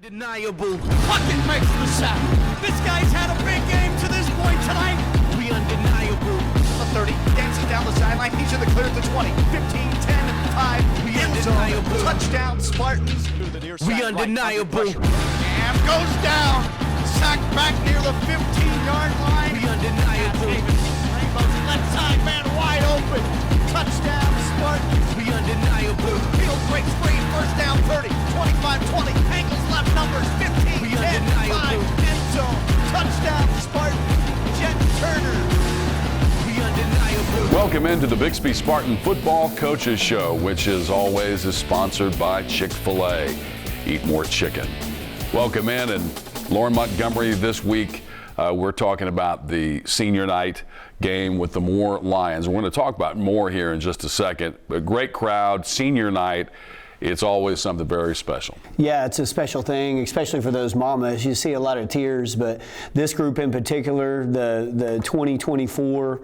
Undeniable. Puckett makes the sack. This guy's had a big game to this point tonight. We undeniable. The 30, dancing down the sideline. He's in the clear at the 20, 15, 10, 5. We undeniable. Touchdown, Spartans. We undeniable. And goes down. Sacked back near the 15-yard line. We undeniable. Rainbow's left side, man wide open. Touchdown, Spartans. We undeniable. Field breaks free. First down, 30, 25, 20. Angles left numbers, 15, We 10, undeniable. 5. End zone. Touchdown, Spartans. Jet Turner. We undeniable. Welcome into the Bixby Spartan Football Coaches Show, which as always is sponsored by Chick-fil-A. Eat more chicken. Welcome in, and Lauren Montgomery this week. We're talking about the senior night game with the Moore Lions. We're going to talk about Moore here in just a second. A great crowd, senior night. It's always something very special. Yeah, it's a special thing, especially for those mamas. You see a lot of tears, but this group in particular, the 2024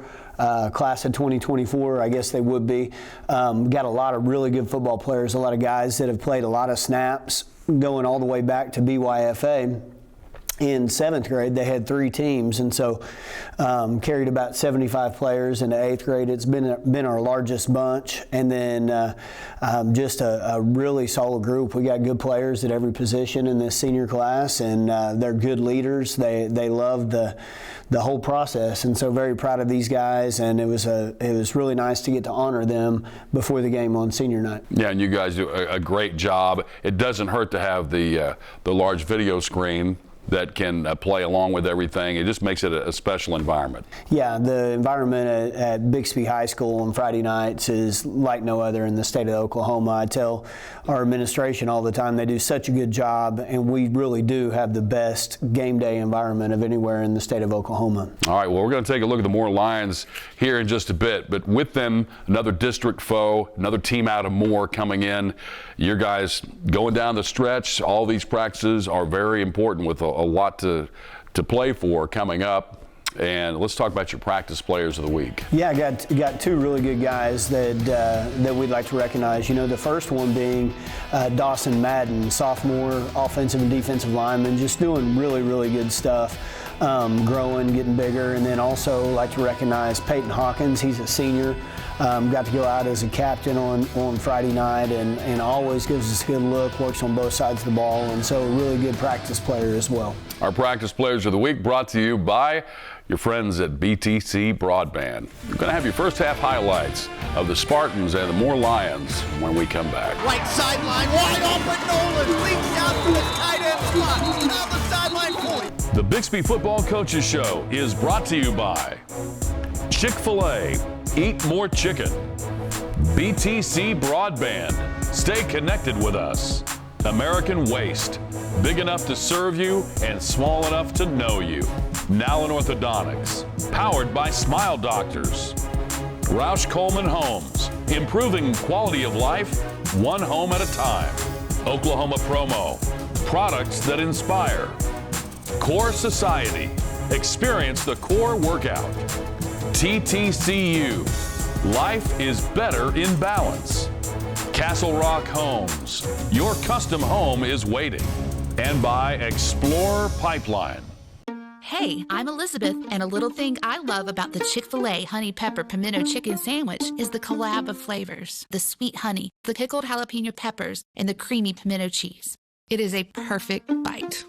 class of 2024, I guess they would be, got a lot of really good football players, a lot of guys that have played a lot of snaps going all the way back to BYFA. In 7th grade, they had 3 teams, and so carried about 75 players into 8th grade. It's been our largest bunch, and then just a really solid group. We got good players at every position in this senior class, and they're good leaders. They love the whole process, and so very proud of these guys. And it was really nice to get to honor them before the game on senior night. Yeah, and you guys do a great job. It doesn't hurt to have the large video screen that can play along with everything. It just makes it a special environment. Yeah, the environment at Bixby High School on Friday nights is like no other in the state of Oklahoma. I tell our administration all the time they do such a good job, and we really do have the best game day environment of anywhere in the state of Oklahoma. All right, well, we're going to take a look at the Moore Lions here in just a bit, but with them, another district foe, another team out of Moore coming in. Your guys going down the stretch. All these practices are very important with a lot to play for coming up. And let's talk about your practice players of the week. Yeah, I got 2 really good guys that we'd like to recognize. You know, the first one being Dawson Madden, sophomore offensive and defensive lineman, just doing really, really good stuff, growing, getting bigger. And then also like to recognize Peyton Hawkins. He's a senior. Got to go out as a captain on Friday night and always gives us a good look, works on both sides of the ball, and so a really good practice player as well. Our practice players of the week brought to you by your friends at BTC Broadband. You're going to have your first half highlights of the Spartans and the Moore Lions when we come back. Right sideline, wide open. Nolan leaps out for the tight end spot. Now the sideline point. The Bixby Football Coaches Show is brought to you by Chick-fil-A. Eat more chicken. BTC Broadband. Stay connected with us. American Waste. Big enough to serve you and small enough to know you. Nowlin Orthodontics. Powered by Smile Doctors. Roush Coleman Homes. Improving quality of life, one home at a time. Oklahoma Promo. Products that inspire. Core Society. Experience the core workout. TTCU. Life is better in balance. Castle Rock Homes. Your custom home is waiting. And by Explorer Pipeline. Hey, I'm Elizabeth, and a little thing I love about the Chick-fil-A Honey Pepper Pimento Chicken Sandwich is the collab of flavors. The sweet honey, the pickled jalapeno peppers, and the creamy pimento cheese. It is a perfect bite.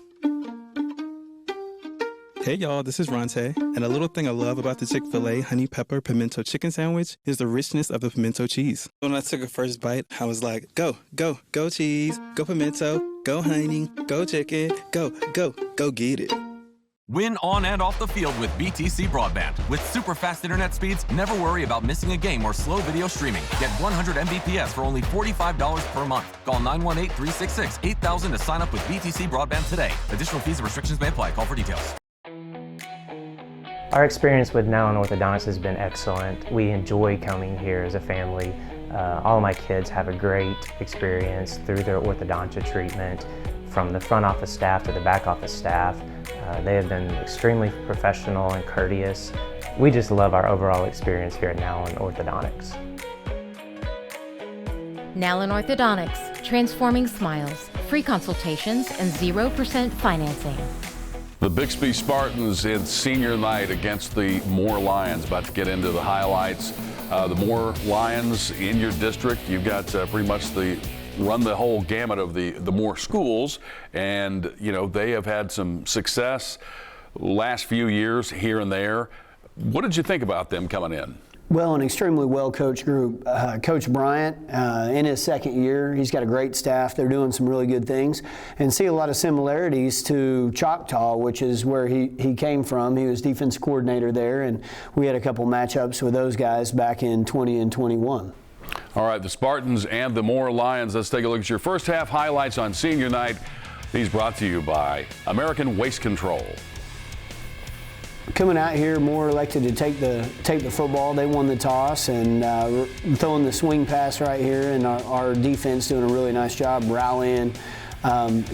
Hey y'all, this is Ronte, and a little thing I love about the Chick-fil-A Honey Pepper Pimento Chicken Sandwich is the richness of the pimento cheese. When I took a first bite, I was like, go, go, go cheese, go pimento, go honey, go chicken, go, go, go get it. Win on and off the field with BTC Broadband. With super fast internet speeds, never worry about missing a game or slow video streaming. Get 100 Mbps for only $45 per month. Call 918-366-8000 to sign up with BTC Broadband today. Additional fees and restrictions may apply. Call for details. Our experience with Nowlin Orthodontics has been excellent. We enjoy coming here as a family. All of my kids have a great experience through their orthodontia treatment, from the front office staff to the back office staff. They have been extremely professional and courteous. We just love our overall experience here at Nowlin Orthodontics. Nowlin Orthodontics, transforming smiles, free consultations, and 0% financing. The Bixby Spartans in senior night against the Moore Lions. About to get into the highlights. The Moore Lions in your district, you've got pretty much run the whole gamut of the Moore schools, and you know they have had some success last few years here and there. What did you think about them coming in? Well, an extremely well-coached group. Coach Bryant, in his second year, he's got a great staff. They're doing some really good things, and see a lot of similarities to Choctaw, which is where he came from. He was defense coordinator there, and we had a couple matchups with those guys back in 20 and 21. All right, the Spartans and the Moore Lions. Let's take a look at your first half highlights on senior night. These brought to you by American Waste Control. Coming out here, Moore elected to take the football. They won the toss and throwing the swing pass right here, and our defense doing a really nice job rallying,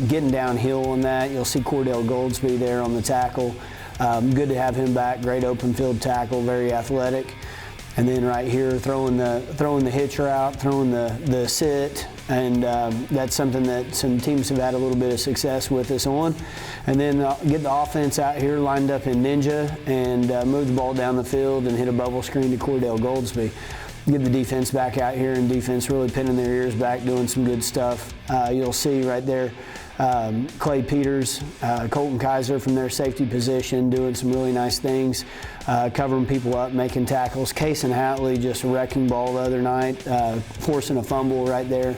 getting downhill on that. You'll see Cordell Goldsby there on the tackle. Good to have him back. Great open field tackle, very athletic. And then right here, throwing the hitch route, throwing the sit, and that's something that some teams have had a little bit of success with us on. And then get the offense out here lined up in ninja and move the ball down the field and hit a bubble screen to Cordell Goldsby. Get the defense back out here, and defense really pinning their ears back, doing some good stuff. You'll see right there Clay Peters, Colton Kaiser from their safety position doing some really nice things, covering people up, making tackles. Case and Hatley just a wrecking ball the other night, forcing a fumble right there.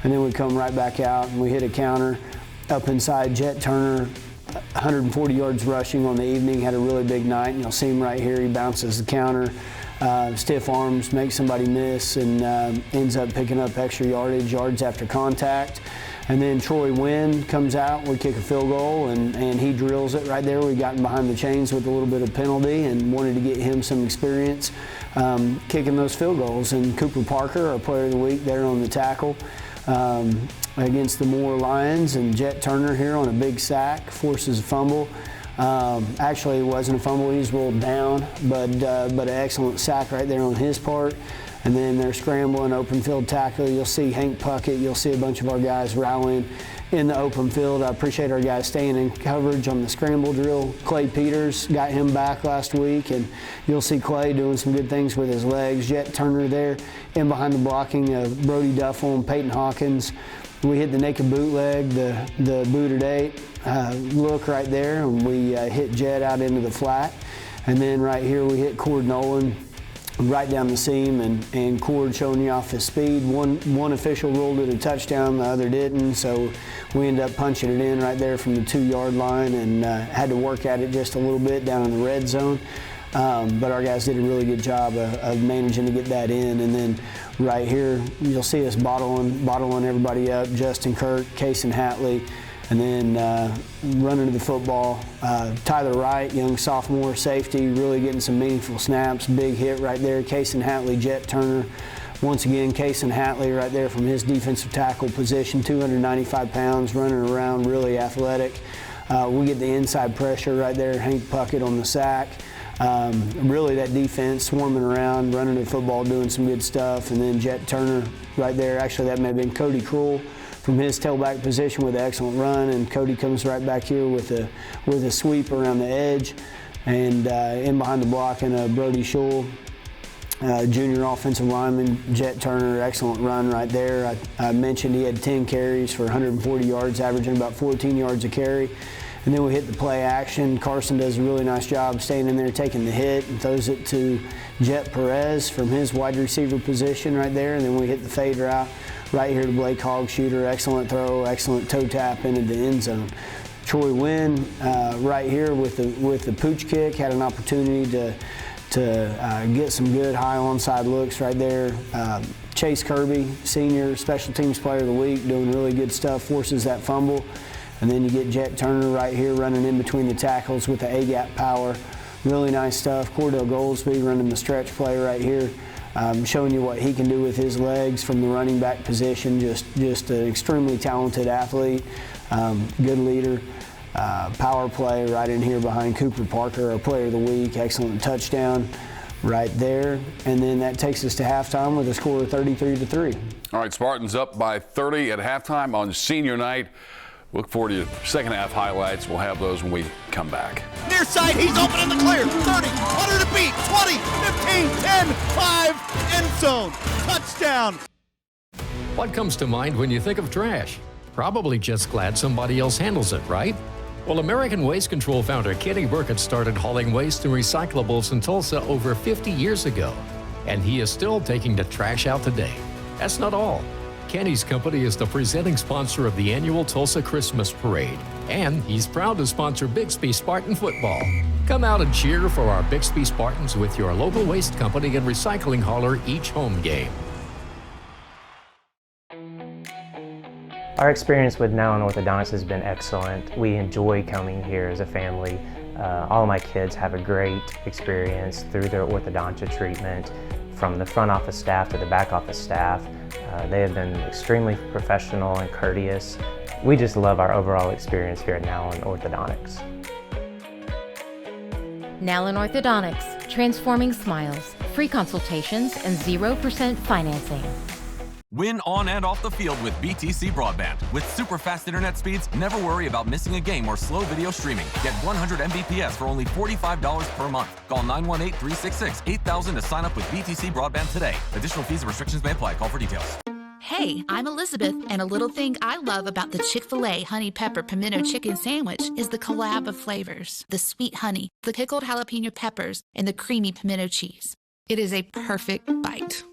And then we come right back out and we hit a counter up inside. Jet Turner, 140 yards rushing on the evening, had a really big night. And you'll see him right here. He bounces the counter. Stiff arms, makes somebody miss, and ends up picking up extra yards after contact. And then Troy Wynn comes out, we kick a field goal, and he drills it right there. We got him behind the chains with a little bit of penalty and wanted to get him some experience kicking those field goals. And Cooper Parker, our player of the week there on the tackle against the Moore Lions, and Jet Turner here on a big sack, forces a fumble. Actually, it wasn't a fumble, he was rolled down, but an excellent sack right there on his part. And then they're scrambling, open field tackle. You'll see Hank Puckett. You'll see a bunch of our guys rallying in the open field. I appreciate our guys staying in coverage on the scramble drill. Clay Peters got him back last week, and you'll see Clay doing some good things with his legs. Jet Turner there in behind the blocking of Brody Duffel and Peyton Hawkins. We hit the naked bootleg, the booted 8 look right there, and we hit Jet out into the flat. And then right here we hit Cord Nolan right down the seam, and Cord showing you off his speed. One official ruled it a touchdown, the other didn't, so we ended up punching it in right there from the 2-yard line, and had to work at it just a little bit down in the red zone. But our guys did a really good job of managing to get that in. And then right here, you'll see us bottling everybody up, Justin Kirk, Case and Hatley, and then running to the football. Tyler Wright, young sophomore safety, really getting some meaningful snaps. Big hit right there. Case and Hatley, Jet Turner. Once again, Case and Hatley right there from his defensive tackle position, 295 pounds, running around, really athletic. We get the inside pressure right there, Hank Puckett on the sack. Really that defense swarming around, running the football, doing some good stuff. And then Jet Turner right there. Actually, that may have been Cody Krull from his tailback position with an excellent run, and Cody comes right back here with a sweep around the edge, and in behind the block, and Brody Schull, junior offensive lineman. Jet Turner, excellent run right there. I mentioned he had 10 carries for 140 yards, averaging about 14 yards a carry. And then we hit the play action. Carson does a really nice job staying in there, taking the hit, and throws it to Jet Perez from his wide receiver position right there. And then we hit the fade route right here to Blake Hogshooter. Excellent throw, excellent toe tap into the end zone. Troy Wynn right here with the pooch kick had an opportunity to get some good high onside looks right there. Chase Kirby, senior special teams player of the week, doing really good stuff, forces that fumble. And then you get Jet Turner right here running in between the tackles with the A-gap power. Really nice stuff. Cordell Goldsby running the stretch play right here, showing you what he can do with his legs from the running back position. Just an extremely talented athlete, good leader. Power play right in here behind Cooper Parker, our player of the week. Excellent touchdown. right there. And then that takes us to halftime with a score of 33-3. All right, Spartans up by 30 at halftime on senior night. Look forward to your second half highlights. We'll have those when we come back. Near side, he's open in the clear. 30, 100 to beat, 20, 15, 10, 5, end zone. Touchdown. What comes to mind when you think of trash? Probably just glad somebody else handles it, right? Well, American Waste Control founder Kenny Burkett started hauling waste and recyclables in Tulsa over 50 years ago, and he is still taking the trash out today. That's not all. Kenny's company is the presenting sponsor of the annual Tulsa Christmas Parade, and he's proud to sponsor Bixby Spartan football. Come out and cheer for our Bixby Spartans with your local waste company and recycling hauler each home game. Our experience with Now Orthodontics has been excellent. We enjoy coming here as a family. All of my kids have a great experience through their orthodontia treatment, from the front office staff to the back office staff. They have been extremely professional and courteous. We just love our overall experience here at Now Orthodontics. Now Orthodontics, transforming smiles, free consultations, and 0% financing. Win on and off the field with BTC Broadband. With super fast internet speeds, never worry about missing a game or slow video streaming. Get 100 Mbps for only $45 per month. Call 918-366-8000 to sign up with BTC Broadband today. Additional fees and restrictions may apply. Call for details. Hey, I'm Elizabeth, and a little thing I love about the Chick-fil-A Honey Pepper Pimento Chicken Sandwich is the collab of flavors. The sweet honey, the pickled jalapeno peppers, and the creamy pimento cheese. It is a perfect bite.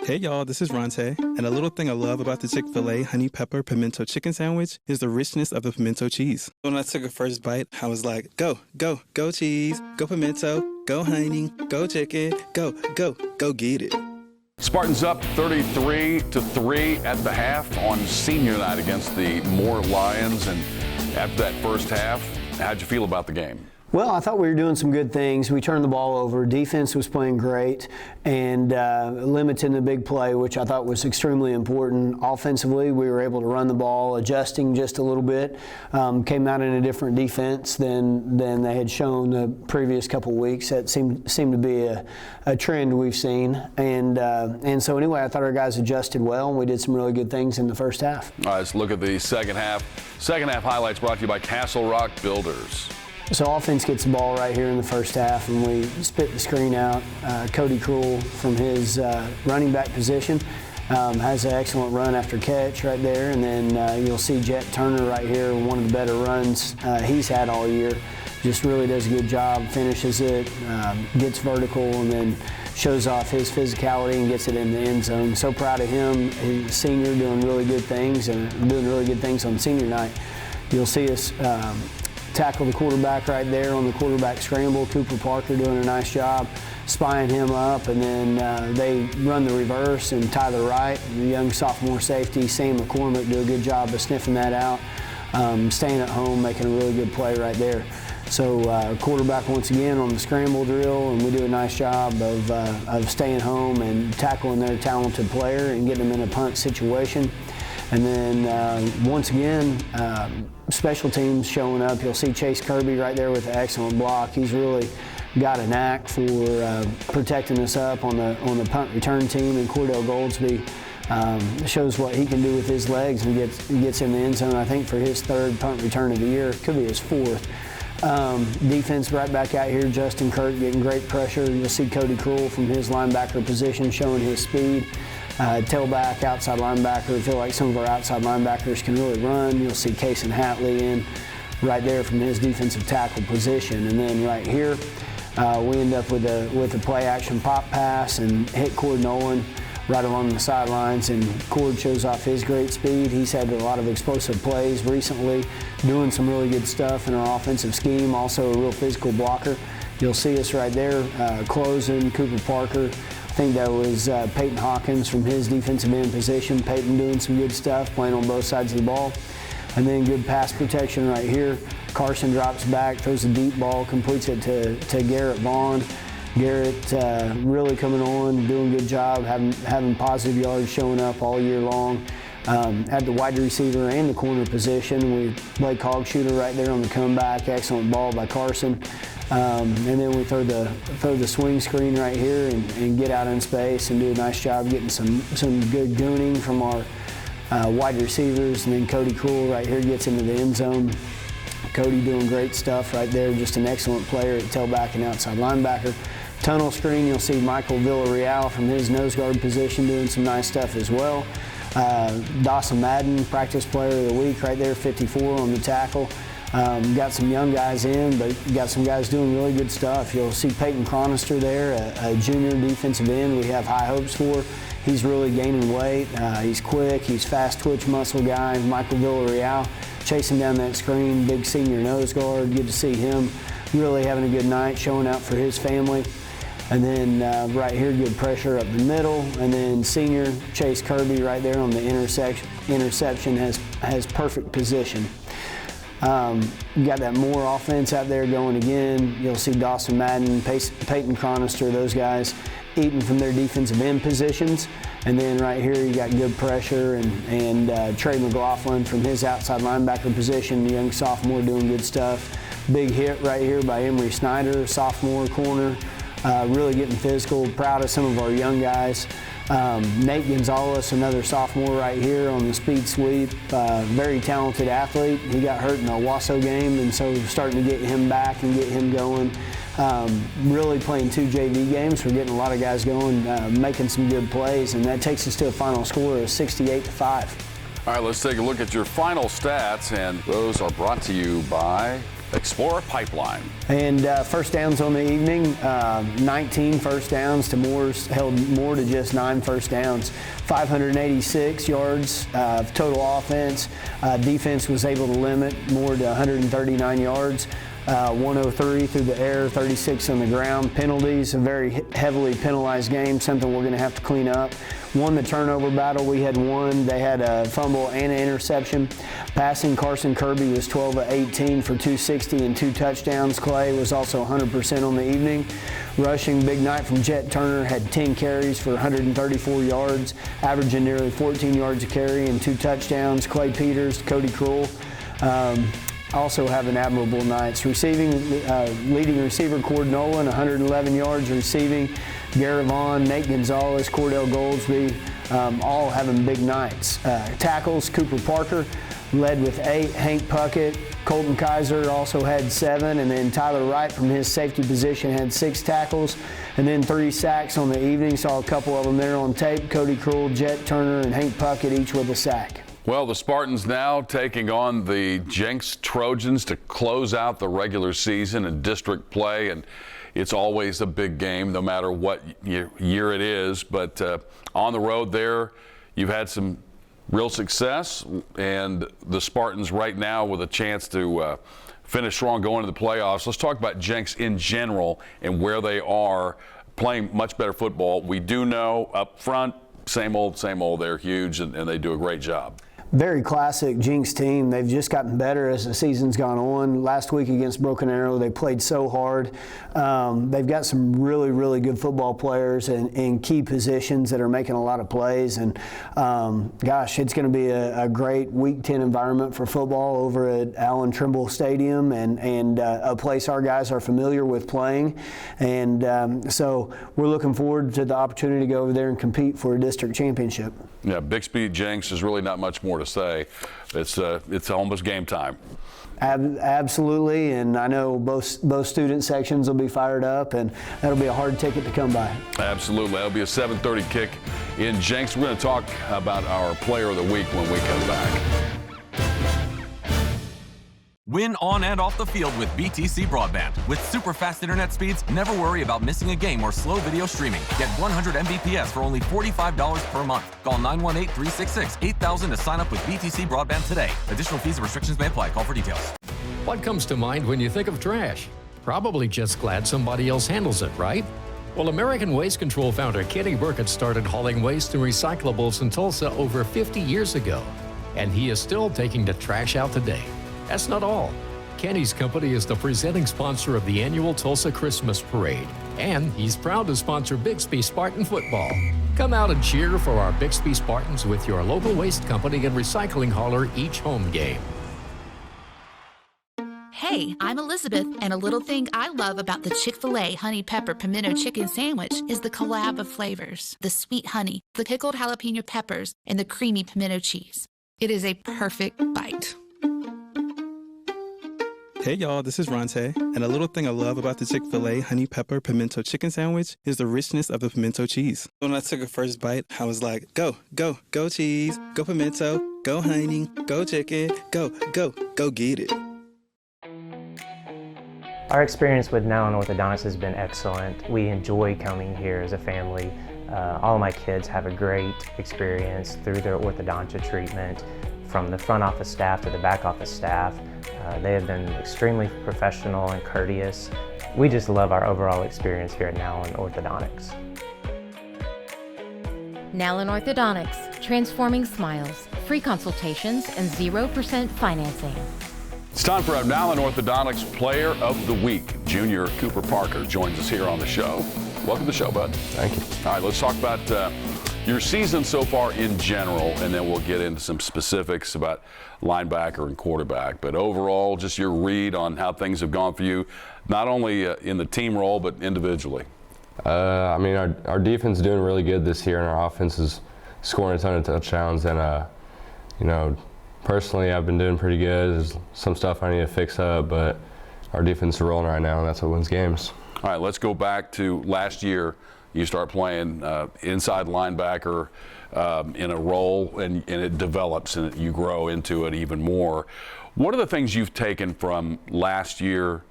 Hey y'all, this is Ronte, and a little thing I love about the Chick-fil-A Honey Pepper Pimento Chicken Sandwich is the richness of the pimento cheese. When I took a first bite, I was like, go, go, go cheese, go pimento, go honey, go chicken, go, go, go get it. Spartans up 33-3 at the half on senior night against the Moore Lions. And after that first half, how'd you feel about the game? Well, I thought we were doing some good things. We turned the ball over. Defense was playing great and limiting the big play, which I thought was extremely important. Offensively, we were able to run the ball, adjusting just a little bit. Came out in a different defense than they had shown the previous couple of weeks. That seemed to be a trend we've seen. And so anyway, I thought our guys adjusted well, and we did some really good things in the first half. All right, let's look at the second half. Second half highlights brought to you by Castle Rock Builders. So offense gets the ball right here in the first half, and we spit the screen out. Cody Krull from his running back position has an excellent run after catch right there, and then you'll see Jet Turner right here, one of the better runs he's had all year. Just really does a good job, finishes it, gets vertical, and then shows off his physicality and gets it in the end zone. So proud of him. He's a senior, doing really good things, and doing really good things on senior night. You'll see us tackle the quarterback right there on the quarterback scramble. Cooper Parker doing a nice job spying him up, and then they run the reverse and tie the right. The young sophomore safety, Sam McCormick, do a good job of sniffing that out, staying at home, making a really good play right there. So quarterback once again on the scramble drill, and we do a nice job of staying home and tackling their talented player and getting them in a punt situation. And then once again, special teams showing up. You'll see Chase Kirby right there with an excellent block. He's really got a knack for protecting us up on the punt return team. And Cordell Goldsby shows what he can do with his legs and gets in the end zone, I think, for his third punt return of the year. Could be his fourth. Defense right back out here, Justin Kirk getting great pressure. You'll see Cody Krull from his linebacker position showing his speed. Tailback, outside linebacker. I feel like some of our outside linebackers can really run. You'll see Kason Hatley in right there from his defensive tackle position. And then right here, we end up with a play action pop pass and hit Cord Nolan right along the sidelines, and Cord shows off his great speed. He's had a lot of explosive plays recently, doing some really good stuff in our offensive scheme, also a real physical blocker. You'll see us right there closing Cooper Parker. I think that was Peyton Hawkins from his defensive end position. Peyton doing some good stuff, playing on both sides of the ball. And then good pass protection right here. Carson drops back, throws a deep ball, completes it to Garrett Vaughn. Garrett really coming on, doing a good job, having positive yards showing up all year long. at the wide receiver and the corner position. We play Cog Shooter right there on the comeback. Excellent ball by Carson. And then we throw the swing screen right here and get out in space and do a nice job getting some good gooning from our wide receivers. And then Cody Cruel right here gets into the end zone. Cody doing great stuff right there, just an excellent player at tailback and outside linebacker. Tunnel screen, you'll see Michael Villarreal from his nose guard position doing some nice stuff as well. Dawson Madden, practice player of the week right there, 54 on the tackle. Got some young guys in, but got some guys doing really good stuff. You'll see Peyton Chronister there, a junior defensive end we have high hopes for. He's really gaining weight. He's quick. He's fast twitch muscle guy. Michael Villarreal chasing down that screen, big senior nose guard. Good to see him really having a good night, showing out for his family. And then right here, good pressure up the middle. And then senior Chase Kirby right there on the interception has perfect position. You got that Moore offense out there going again. You'll see Dawson Madden, Peyton Chronister, those guys eating from their defensive end positions. And then right here you got good pressure and Trey McLaughlin from his outside linebacker position, the young sophomore doing good stuff. Big hit right here by Emery Snyder, sophomore corner, really getting physical. Proud of some of our young guys. Nate Gonzalez, another sophomore right here on the speed sweep. Very talented athlete. He got hurt in the Owasso game, and so starting to get him back and get him going. Really playing 2 JV games. We're getting a lot of guys going, making some good plays, and that takes us to a final score of 68-5. All right, let's take a look at your final stats, and those are brought to you by Explorer Pipeline. And first downs on the evening, 19 first downs to Moore's, held Moore to just 9 first downs. 586 yards of total offense. Defense was able to limit Moore to 139 yards. 103 through the air, 36 on the ground. Penalties, a very heavily penalized game, something we're going to have to clean up. Won the turnover battle. We had one. They had a fumble and an interception. Passing, Carson Kirby was 12 of 18 for 260 and 2 touchdowns. Clay was also 100% on the evening. Rushing, big night from Jet Turner, had 10 carries for 134 yards, averaging nearly 14 yards a carry and 2 touchdowns. Clay Peters, Cody Cruel. Also having admirable nights. Receiving, leading receiver Cord Nolan, 111 yards receiving. Garrett Vaughn, Nate Gonzalez, Cordell Goldsby, all having big nights. Tackles, Cooper Parker led with 8. Hank Puckett, Colton Kaiser also had 7, and then Tyler Wright from his safety position had 6 tackles, and then 3 sacks on the evening. Saw a couple of them there on tape. Cody Cruel, Jet Turner, and Hank Puckett each with a sack. Well, the Spartans now taking on the Jenks Trojans to close out the regular season in district play, and it's always a big game no matter what year it is. But on the road there, you've had some real success, and the Spartans right now with a chance to finish strong going to the playoffs. Let's talk about Jenks in general and where they are playing much better football. We do know up front, same old, they're huge, and they do a great job. Very classic Jenks team. They've just gotten better as the season's gone on. Last week against Broken Arrow, they played so hard. They've got some really, really good football players in key positions that are making a lot of plays. And gosh, it's going to be a great Week 10 environment for football over at Allen Trimble Stadium, and a place our guys are familiar with playing. And so we're looking forward to the opportunity to go over there and compete for a district championship. Yeah, Bixby Jenks is really not much more to say. It's almost game time. Absolutely, and I know both student sections will be fired up, and that'll be a hard ticket to come by. Absolutely. That'll be a 7:30 kick in Jenks. We're going to talk about our player of the week when we come back. Win on and off the field with BTC Broadband. With super fast internet speeds, never worry about missing a game or slow video streaming. Get 100 Mbps for only $45 per month. Call 918-366-8000 to sign up with BTC Broadband today. Additional fees and restrictions may apply. Call for details. What comes to mind when you think of trash? Probably just glad somebody else handles it, right? Well, American Waste Control founder Kenny Burkett started hauling waste and recyclables in Tulsa over 50 years ago. And he is still taking the trash out today. That's not all. Kenny's company is the presenting sponsor of the annual Tulsa Christmas Parade, and he's proud to sponsor Bixby Spartan football. Come out and cheer for our Bixby Spartans with your local waste company and recycling hauler each home game. Hey, I'm Elizabeth, and a little thing I love about the Chick-fil-A Honey Pepper Pimento Chicken Sandwich is the collab of flavors, the sweet honey, the pickled jalapeno peppers, and the creamy pimento cheese. It is a perfect bite. Hey y'all, this is Ronte, and a little thing I love about the Chick-fil-A Honey Pepper Pimento Chicken Sandwich is the richness of the pimento cheese. When I took a first bite, I was like, go, go, go cheese, go pimento, go honey, go chicken, go get it. Our experience with Now Orthodontics has been excellent. We enjoy coming here as a family. All of my kids have a great experience through their orthodontia treatment, from the front office staff to the back office staff. They have been extremely professional and courteous. We just love our overall experience here at Now Orthodontics. Now Orthodontics, transforming smiles, free consultations, and 0% financing. It's time for our Now Orthodontics Player of the Week. Junior Cooper Parker joins us here on the show. Welcome to the show, bud. Thank you. All right, let's talk about your season so far in general, and then we'll get into some specifics about linebacker and quarterback. But overall, just your read on how things have gone for you, not only in the team role, but individually. I mean, our defense is doing really good this year, and our offense is scoring a ton of touchdowns. And, you know, personally, I've been doing pretty good. There's some stuff I need to fix up, but our defense is rolling right now, and that's what wins games. All right, let's go back to last year. You start playing inside linebacker in a role, and it develops, and you grow into it even more. What are the things you've taken from last year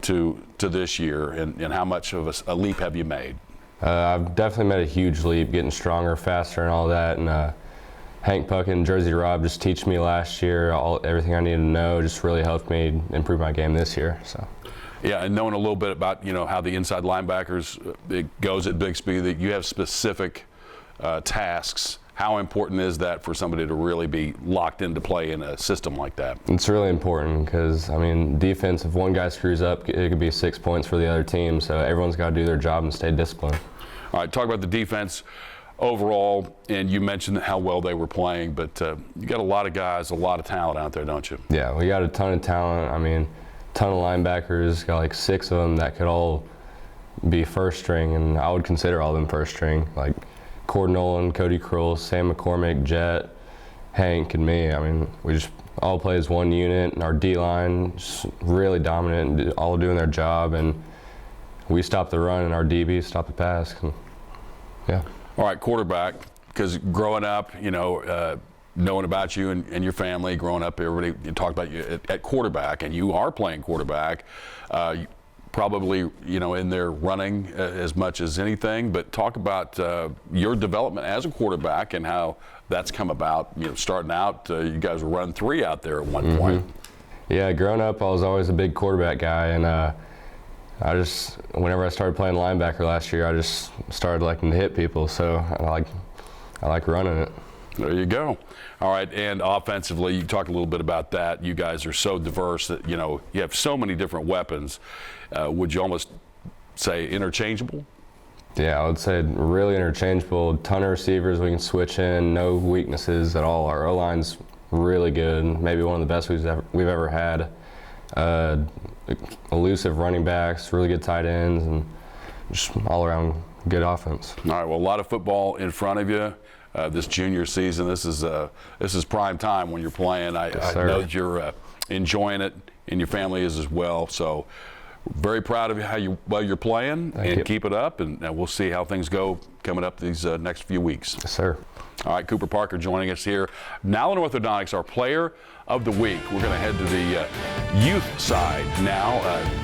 to this year, and how much of a leap have you made? I've definitely made a huge leap, getting stronger, faster, and all that. And Hank Puckett and Jersey Rob just teach me last year everything I needed to know. Just really helped me improve my game this year. So. Yeah, and knowing a little bit about how the inside linebackers it goes at Bixby, that you have specific tasks. How important is that for somebody to really be locked into play in a system like that? It's really important because, I mean, defense, if one guy screws up, it could be 6 points for the other team. So everyone's got to do their job and stay disciplined. All right, talk about the defense overall, and you mentioned how well they were playing, but you got a lot of guys, a lot of talent out there, don't you? Yeah, we got a ton of talent. I mean, ton of linebackers, got like 6 of them that could all be first string, and I would consider all of them first string, like Cord Nolan, Cody Krull, Sam McCormick, Jet, Hank, and me. I mean, we just all play as one unit, and our D-line just really dominant, and all doing their job, and we stop the run, and our DBs stop the pass. And, yeah. All right, quarterback, because growing up, knowing about you and your family, growing up, everybody you talk about you at quarterback, and you are playing quarterback. Probably, in there running as much as anything, but talk about your development as a quarterback and how that's come about. Starting out, you guys were running 3 out there at one point. Yeah, growing up, I was always a big quarterback guy, and whenever I started playing linebacker last year, I just started liking to hit people, so I like running it. There you go. All right, and offensively, you talked a little bit about that. You guys are so diverse that, you have so many different weapons. Would you almost say interchangeable? Yeah, I would say really interchangeable. Ton of receivers we can switch in, no weaknesses at all. Our O-line's really good, maybe one of the best we've ever had. Elusive running backs, really good tight ends, and just all around good offense. All right, well, a lot of football in front of you. This junior season, this is prime time when you're playing. I know that you're enjoying it, and your family is as well. So, very proud of you you're playing, Thank you. Keep it up, and we'll see how things go coming up these next few weeks. Yes, sir. All right, Cooper Parker joining us here. Now in Orthodontics, our Player of the Week. We're going to head to the youth side now.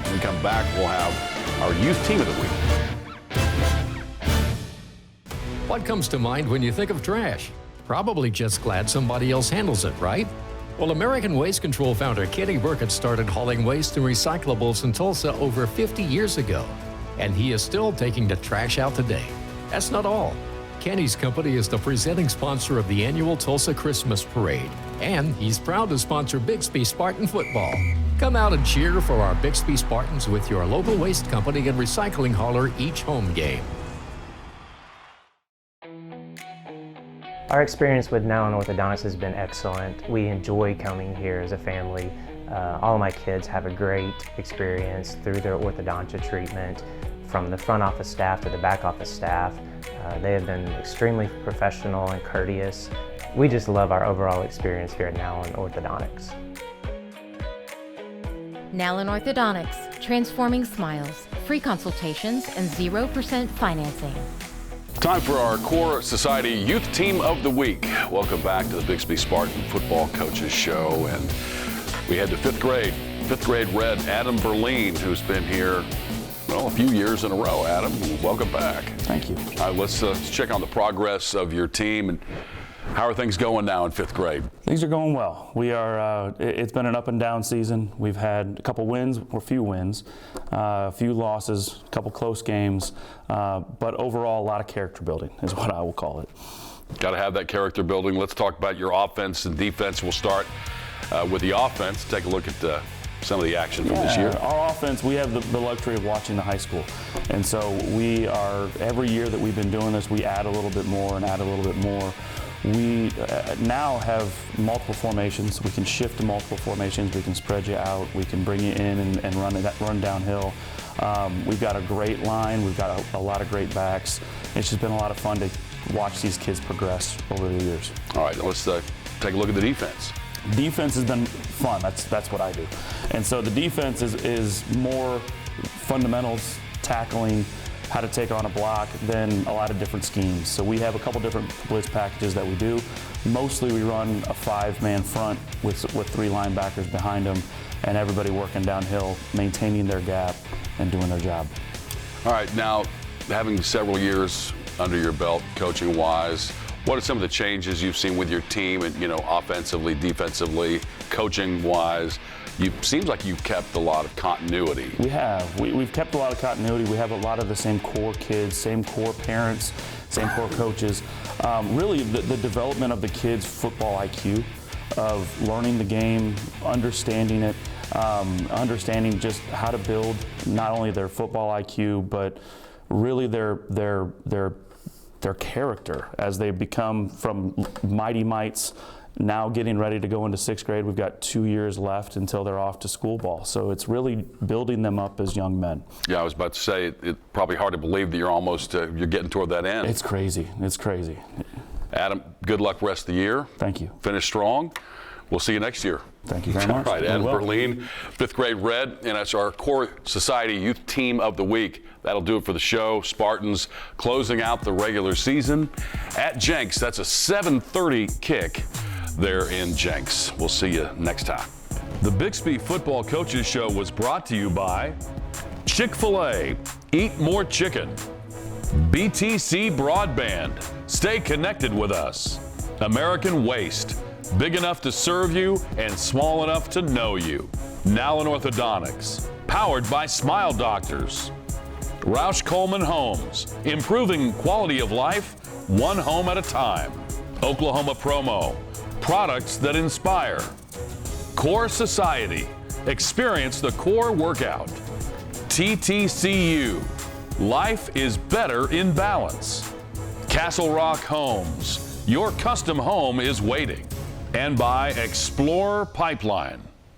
When we come back, we'll have our youth team of the week. What comes to mind when you think of trash? Probably just glad somebody else handles it, right? Well, American Waste Control founder Kenny Burkett started hauling waste and recyclables in Tulsa over 50 years ago, and he is still taking the trash out today. That's not all. Kenny's company is the presenting sponsor of the annual Tulsa Christmas Parade, and he's proud to sponsor Bixby Spartan football. Come out and cheer for our Bixby Spartans with your local waste company and recycling hauler each home game. Our experience with Nowlin Orthodontics has been excellent. We enjoy coming here as a family. All of my kids have a great experience through their orthodontia treatment, from the front office staff to the back office staff. They have been extremely professional and courteous. We just love our overall experience here at Nowlin Orthodontics. Nowlin Orthodontics, transforming smiles, free consultations, and 0% financing. Time for our Core Society Youth Team of the Week. Welcome back to the Bixby Spartan Football Coaches Show. And we head to fifth grade Red, Adam Berlin, who's been here, well, a few years in a row. Adam, welcome back. Thank you. All right, let's check on the progress of your team. And how are things going now in fifth grade? Things are going well. We are. It's been an up and down season. We've had a couple wins, or few wins, a few losses, a couple close games, but overall a lot of character building is what I will call it. Got to have that character building. Let's talk about your offense and defense. We'll start with the offense. Take a look at some of the action from this year. Our offense, we have the luxury of watching the high school. And so we are, every year that we've been doing this, we add a little bit more and add a little bit more. We now have multiple formations. We can shift to multiple formations. We can spread you out. We can bring you in and run downhill. We've got a great line. We've got a lot of great backs. It's just been a lot of fun to watch these kids progress over the years. All right, let's take a look at the defense. Defense has been fun. That's what I do. And so the defense is more fundamentals, tackling, how to take on a block, than a lot of different schemes. So we have a couple different blitz packages that we do. Mostly we run a 5-man front with 3 linebackers behind them, and everybody working downhill, maintaining their gap and doing their job. All right, now having several years under your belt coaching-wise, what are some of the changes you've seen with your team, and offensively, defensively, coaching-wise? Seems like you've kept a lot of continuity. We have. We've kept a lot of continuity. We have a lot of the same core kids, same core parents, same core coaches. Really, the development of the kids' football IQ, of learning the game, understanding it, understanding just how to build not only their football IQ, but really their character as they become from mighty mites. Now getting ready to go into 6th grade, we've got 2 years left until they're off to school ball. So it's really building them up as young men. Yeah, I was about to say, it's probably hard to believe that you're almost, you're getting toward that end. It's crazy. It's crazy. Adam, good luck rest of the year. Thank you. Finish strong. We'll see you next year. Thank you very much. All right, Adam Berlin, 5th grade Red, and that's our Core Society Youth Team of the Week. That'll do it for the show. Spartans closing out the regular season at Jenks. That's a 7:30 kick there in Jenks. We'll see you next time. The Bixby Football Coaches Show was brought to you by Chick-fil-A. Eat more chicken. BTC Broadband. Stay connected with us. American Waste. Big enough to serve you and small enough to know you. Nowlin Orthodontics. Powered by Smile Doctors. Roush Coleman Homes. Improving quality of life, one home at a time. Oklahoma Promo. Products that inspire. Core Society. Experience the core workout. TTCU. Life is better in balance. Castle Rock Homes. Your custom home is waiting. And by Explorer Pipeline.